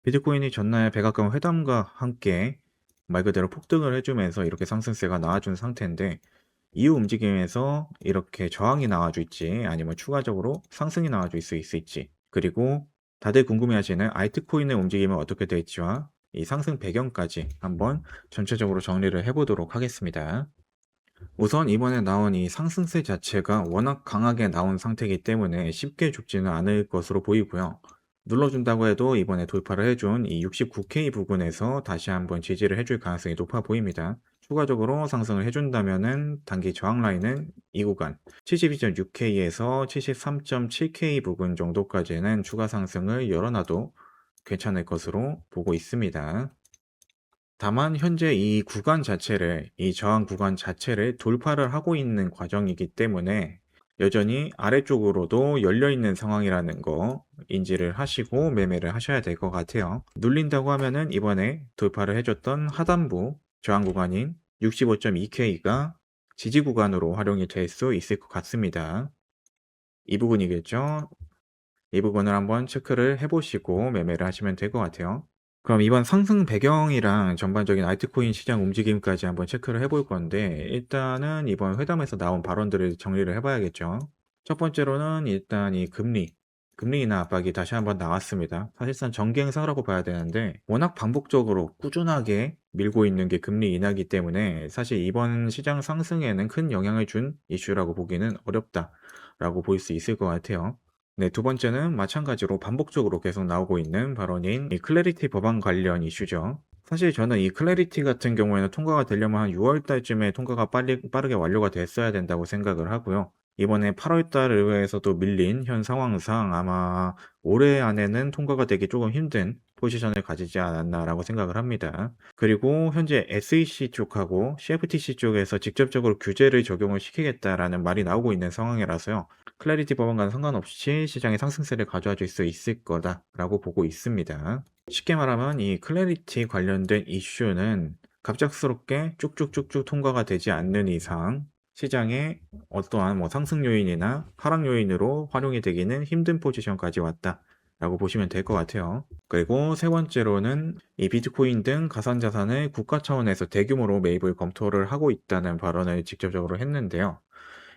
비트코인이 전날 백악관 회담과 함께 말 그대로 폭등을 해주면서 이렇게 상승세가 나와준 상태인데 이후 움직임에서 이렇게 저항이 나와줄지 아니면 추가적으로 상승이 나와줄 수 있을지 그리고 다들 궁금해하시는 알트코인의 움직임은 어떻게 될지와 이 상승 배경까지 한번 전체적으로 정리를 해보도록 하겠습니다. 우선 이번에 나온 이 상승세 자체가 워낙 강하게 나온 상태이기 때문에 쉽게 죽지는 않을 것으로 보이고요. 눌러준다고 해도 이번에 돌파를 해준 이 69K 부근에서 다시 한번 지지를 해줄 가능성이 높아 보입니다. 추가적으로 상승을 해준다면은 단기 저항 라인은 이 구간 72.6K에서 73.7K 부근 정도까지는 추가 상승을 열어놔도 괜찮을 것으로 보고 있습니다. 다만 현재 이 구간 자체를 이 저항 구간 자체를 돌파를 하고 있는 과정이기 때문에 여전히 아래쪽으로도 열려 있는 상황이라는 거 인지를 하시고 매매를 하셔야 될 것 같아요. 눌린다고 하면은 이번에 돌파를 해줬던 하단부 저항 구간인 65.2K가 지지 구간으로 활용이 될 수 있을 것 같습니다. 이 부분이겠죠. 이 부분을 한번 체크를 해보시고 매매를 하시면 될 것 같아요. 그럼 이번 상승 배경이랑 전반적인 알트코인 시장 움직임까지 한번 체크를 해볼 건데 일단은 이번 회담에서 나온 발언들을 정리를 해봐야겠죠. 첫 번째로는 일단 이 금리 인하 압박이 다시 한번 나왔습니다. 사실상 정기 행사라고 봐야 되는데 워낙 반복적으로 꾸준하게 밀고 있는 게 금리 인하기 때문에 사실 이번 시장 상승에는 큰 영향을 준 이슈라고 보기는 어렵다라고 볼 수 있을 것 같아요. 네, 두 번째는 마찬가지로 반복적으로 계속 나오고 있는 발언인 이 클래리티 법안 관련 이슈죠. 사실 저는 이 클래리티 같은 경우에는 통과가 되려면 한 6월 달쯤에 통과가 빠르게 완료가 됐어야 된다고 생각을 하고요. 이번에 8월 달 의회에서도 밀린 현 상황상 아마 올해 안에는 통과가 되기 조금 힘든 포지션을 가지지 않았나라고 생각을 합니다. 그리고 현재 SEC 쪽하고 CFTC 쪽에서 직접적으로 규제를 적용을 시키겠다라는 말이 나오고 있는 상황이라서요. 클래리티 법안과는 상관없이 시장의 상승세를 가져와 줄 수 있을 거다라고 보고 있습니다. 쉽게 말하면 이 클래리티 관련된 이슈는 갑작스럽게 쭉쭉쭉쭉 통과가 되지 않는 이상 시장에 어떠한 상승 요인이나 하락 요인으로 활용이 되기는 힘든 포지션까지 왔다라고 보시면 될 것 같아요. 그리고 세 번째로는 이 비트코인 등 가상자산을 국가 차원에서 대규모로 매입을 검토를 하고 있다는 발언을 직접적으로 했는데요.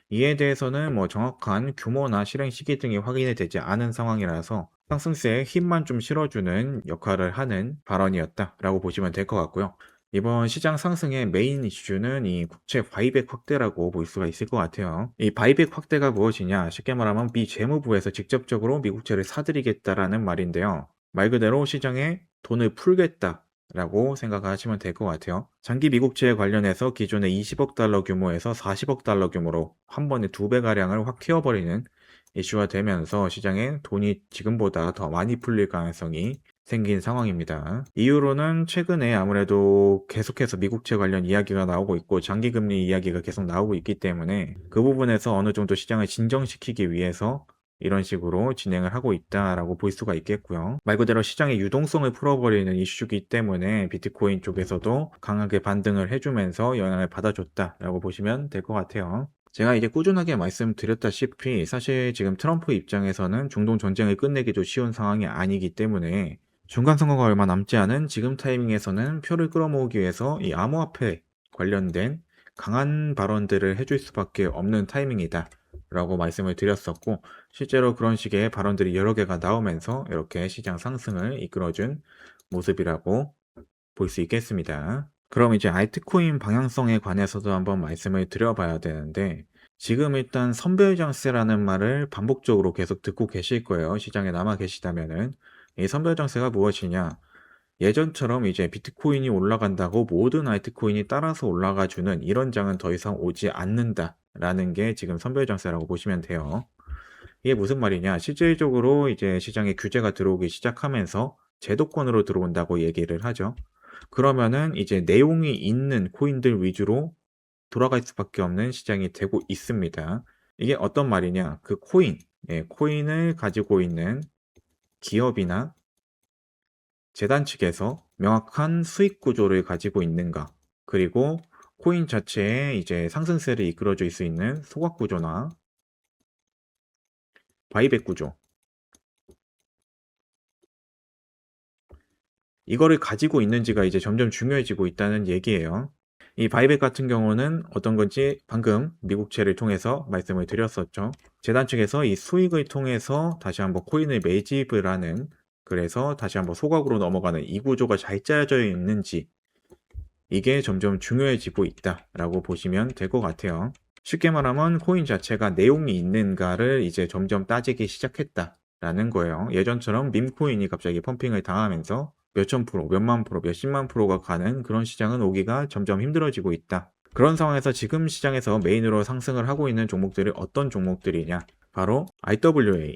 이에 대해서는 정확한 규모나 실행 시기 등이 확인이 되지 않은 상황이라서 상승세에 힘만 좀 실어주는 역할을 하는 발언이었다라고 보시면 될 것 같고요. 이번 시장 상승의 메인 이슈는 이 국채 바이백 확대라고 볼 수가 있을 것 같아요. 이 바이백 확대가 무엇이냐? 쉽게 말하면 재무부에서 직접적으로 미국채를 사들이겠다라는 말인데요. 말 그대로 시장에 돈을 풀겠다. 라고 생각하시면 될 것 같아요. 장기 미국채 관련해서 기존의 20억 달러 규모에서 40억 달러 규모로 한 번에 2배가량을 확 키워버리는 이슈가 되면서 시장에 돈이 지금보다 더 많이 풀릴 가능성이 생긴 상황입니다. 이유로는 최근에 아무래도 계속해서 미국채 관련 이야기가 나오고 있고 장기금리 이야기가 계속 나오고 있기 때문에 그 부분에서 어느 정도 시장을 진정시키기 위해서 이런 식으로 진행을 하고 있다라고 볼 수가 있겠고요. 말 그대로 시장의 유동성을 풀어버리는 이슈이기 때문에 비트코인 쪽에서도 강하게 반등을 해주면서 영향을 받아줬다라고 보시면 될 것 같아요. 제가 이제 꾸준하게 말씀드렸다시피 사실 지금 트럼프 입장에서는 중동 전쟁을 끝내기도 쉬운 상황이 아니기 때문에 중간 선거가 얼마 남지 않은 지금 타이밍에서는 표를 끌어모으기 위해서 이 암호화폐 관련된 강한 발언들을 해줄 수밖에 없는 타이밍이다 라고 말씀을 드렸었고 실제로 그런 식의 발언들이 여러 개가 나오면서 이렇게 시장 상승을 이끌어준 모습이라고 볼 수 있겠습니다. 그럼 이제 알트코인 방향성에 관해서도 한번 말씀을 드려봐야 되는데 지금 일단 선별장세라는 말을 반복적으로 계속 듣고 계실 거예요. 시장에 남아 계시다면은 이 선별장세가 무엇이냐? 예전처럼 이제 비트코인이 올라간다고 모든 알트코인이 따라서 올라가주는 이런 장은 더 이상 오지 않는다라는 게 지금 선별장세라고 보시면 돼요. 이게 무슨 말이냐? 실질적으로 이제 시장에 규제가 들어오기 시작하면서 제도권으로 들어온다고 얘기를 하죠. 그러면은 이제 내용이 있는 코인들 위주로 돌아갈 수밖에 없는 시장이 되고 있습니다. 이게 어떤 말이냐? 그 코인을 가지고 있는 기업이나 재단 측에서 명확한 수익 구조를 가지고 있는가? 그리고 코인 자체에 이제 상승세를 이끌어 줄 수 있는 소각 구조나 바이백 구조 이거를 가지고 있는지가 이제 점점 중요해지고 있다는 얘기예요. 이 바이백 같은 경우는 어떤 건지 방금 미국채를 통해서 말씀을 드렸었죠. 재단 측에서 이 수익을 통해서 다시 한번 코인을 매집을 하는, 그래서 다시 한번 소각으로 넘어가는 이 구조가 잘 짜여져 있는지, 이게 점점 중요해지고 있다라고 보시면 될 것 같아요. 쉽게 말하면 코인 자체가 내용이 있는가를 이제 점점 따지기 시작했다라는 거예요. 예전처럼 밈코인이 갑자기 펌핑을 당하면서 몇천 프로, 몇만 프로, 몇십만 프로가 가는 그런 시장은 오기가 점점 힘들어지고 있다. 그런 상황에서 지금 시장에서 메인으로 상승을 하고 있는 종목들이 어떤 종목들이냐? 바로 IWA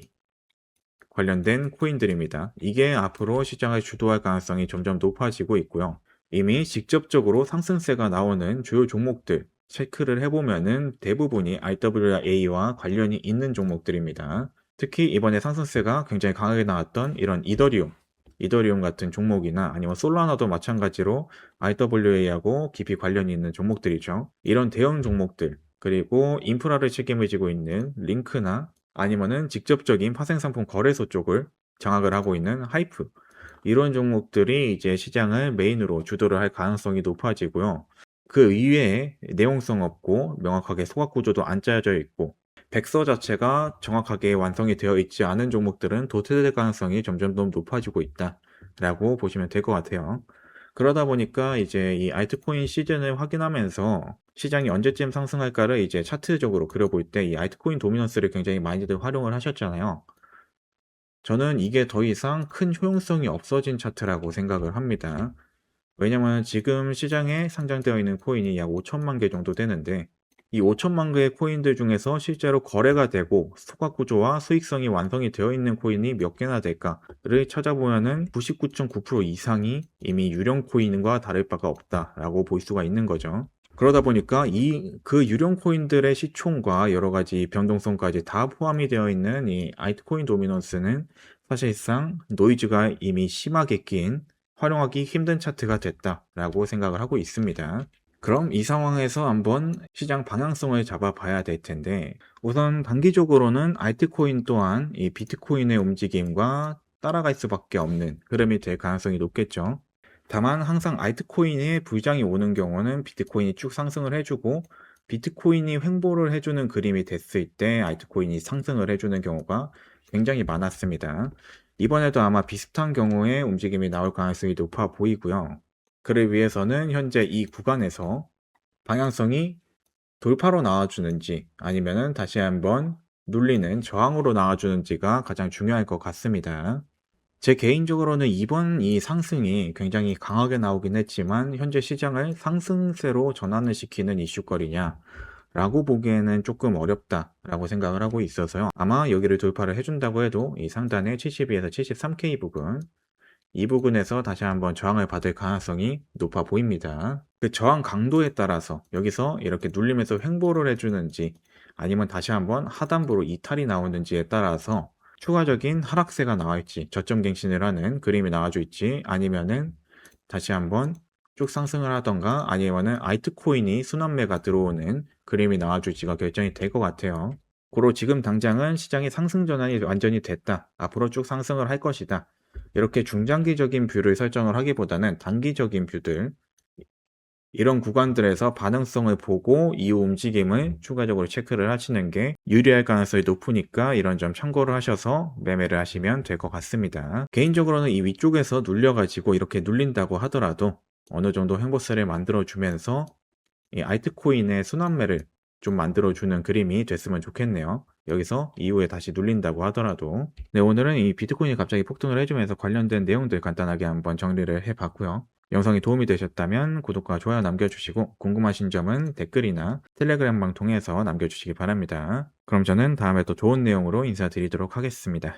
관련된 코인들입니다. 이게 앞으로 시장을 주도할 가능성이 점점 높아지고 있고요. 이미 직접적으로 상승세가 나오는 주요 종목들 체크를 해보면은 대부분이 IWA와 관련이 있는 종목들입니다. 특히 이번에 상승세가 굉장히 강하게 나왔던 이런 이더리움 같은 종목이나 아니면 솔라나도 마찬가지로 IWA하고 깊이 관련이 있는 종목들이죠. 이런 대형 종목들, 그리고 인프라를 책임을 지고 있는 링크나 아니면은 직접적인 파생상품 거래소 쪽을 장악을 하고 있는 하이프, 이런 종목들이 이제 시장을 메인으로 주도를 할 가능성이 높아지고요. 그 이외에 내용성 없고 명확하게 소각 구조도 안 짜여져 있고 백서 자체가 정확하게 완성이 되어 있지 않은 종목들은 도태될 가능성이 점점 더 높아지고 있다라고 보시면 될 것 같아요. 그러다 보니까 이제 이 알트코인 시즌을 확인하면서 시장이 언제쯤 상승할까를 이제 차트적으로 그려볼 때 이 알트코인 도미넌스를 굉장히 많이들 활용을 하셨잖아요. 저는 이게 더 이상 큰 효용성이 없어진 차트라고 생각을 합니다. 왜냐면 지금 시장에 상장되어 있는 코인이 약 5천만 개 정도 되는데, 이 5천만 개의 코인들 중에서 실제로 거래가 되고 소각 구조와 수익성이 완성이 되어 있는 코인이 몇 개나 될까를 찾아보면은 99.9% 이상이 이미 유령 코인과 다를 바가 없다라고 볼 수가 있는 거죠. 그러다 보니까 그 유령 코인들의 시총과 여러 가지 변동성까지 다 포함이 되어 있는 이 알트코인 도미넌스는 사실상 노이즈가 이미 심하게 낀 활용하기 힘든 차트가 됐다라고 생각을 하고 있습니다. 그럼 이 상황에서 한번 시장 방향성을 잡아봐야 될 텐데, 우선 단기적으로는 알트코인 또한 이 비트코인의 움직임과 따라갈 수밖에 없는 흐름이 될 가능성이 높겠죠. 다만 항상 알트코인에 불장이 오는 경우는 비트코인이 쭉 상승을 해주고, 비트코인이 횡보를 해주는 그림이 됐을 때 알트코인이 상승을 해주는 경우가 굉장히 많았습니다. 이번에도 아마 비슷한 경우의 움직임이 나올 가능성이 높아 보이고요. 그를 위해서는 현재 이 구간에서 방향성이 돌파로 나와주는지 아니면은 다시 한번 눌리는 저항으로 나와주는지가 가장 중요할 것 같습니다. 제 개인적으로는 이번 이 상승이 굉장히 강하게 나오긴 했지만 현재 시장을 상승세로 전환을 시키는 이슈거리냐 라고 보기에는 조금 어렵다라고 생각을 하고 있어서요. 아마 여기를 돌파를 해준다고 해도 이 상단의 72에서 73K 부근, 이 부근에서 다시 한번 저항을 받을 가능성이 높아 보입니다. 그 저항 강도에 따라서 여기서 이렇게 눌리면서 횡보를 해주는지 아니면 다시 한번 하단부로 이탈이 나오는지에 따라서 추가적인 하락세가 나올지, 저점 갱신을 하는 그림이 나와져 있지, 아니면은 다시 한번 쭉 상승을 하던가 아니면은 알트코인이 순환매가 들어오는 그림이 나와줄지가 결정이 될 것 같아요. 고로 지금 당장은 시장의 상승 전환이 완전히 됐다, 앞으로 쭉 상승을 할 것이다, 이렇게 중장기적인 뷰를 설정을 하기보다는 단기적인 뷰들, 이런 구간들에서 반응성을 보고 이후 움직임을 추가적으로 체크를 하시는 게 유리할 가능성이 높으니까 이런 점 참고를 하셔서 매매를 하시면 될 것 같습니다. 개인적으로는 이 위쪽에서 눌려가지고 이렇게 눌린다고 하더라도 어느 정도 횡보세를 만들어주면서 이 알트코인의 순환매를 좀 만들어주는 그림이 됐으면 좋겠네요. 여기서 이후에 다시 눌린다고 하더라도. 네, 오늘은 이 비트코인이 갑자기 폭등을 해주면서 관련된 내용들 간단하게 한번 정리를 해봤고요. 영상이 도움이 되셨다면 구독과 좋아요 남겨주시고, 궁금하신 점은 댓글이나 텔레그램방 통해서 남겨주시기 바랍니다. 그럼 저는 다음에 또 좋은 내용으로 인사드리도록 하겠습니다.